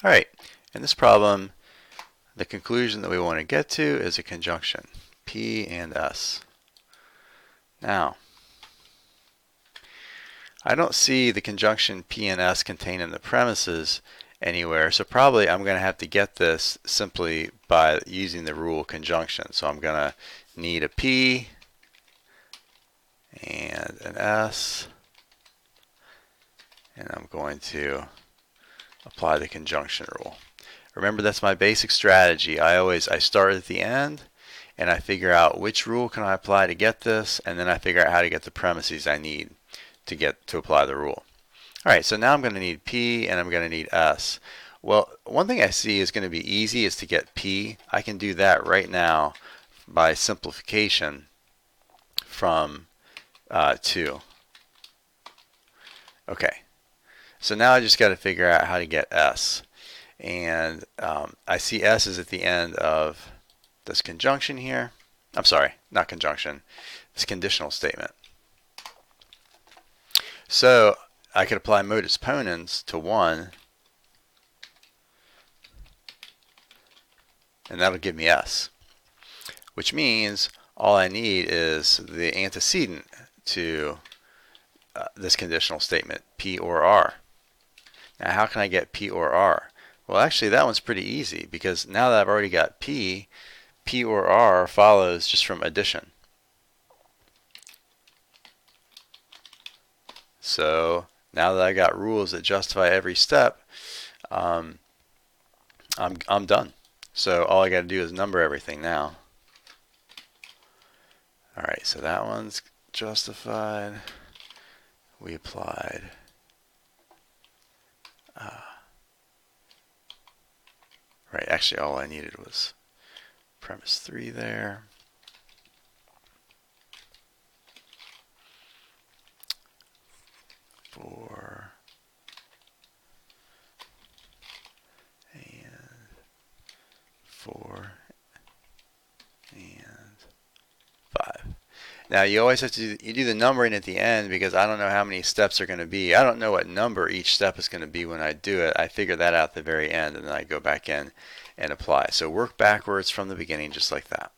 All right, in this problem, the conclusion that we want to get to is a conjunction, P and S. Now, I don't see the conjunction P and S contained in the premises anywhere, so probably I'm going to have to get this simply by using the rule conjunction. So I'm going to need a P and an S, and I'm going to apply the conjunction rule. Remember, that's my basic strategy. I start at the end and I figure out which rule can I apply to get this, and then I figure out how to get the premises I need to apply the rule. All right, so now I'm going to need P and I'm going to need S. Well, one thing I see is going to be easy is to get P. I can do that right now by simplification from 2. Okay, so now I just got to figure out how to get S. And I see S is at the end of this conjunction here. I'm sorry, not conjunction, this conditional statement. So I could apply modus ponens to 1, and that'll give me S, which means all I need is the antecedent to this conditional statement, P or R. Now, how can I get P or R? Well, actually, that one's pretty easy, because now that I've already got P, P or R follows just from addition. So now that I got rules that justify every step, I'm done. So all I got to do is number everything now. All right, so that one's justified. We applied right, actually all I needed was premise 3 there. Four and 4 and 5. Now you always have to do the numbering at the end, because I don't know how many steps are going to be. I don't know what number each step is going to be when I do it. I figure that out at the very end, and then I go back in and apply. So work backwards from the beginning just like that.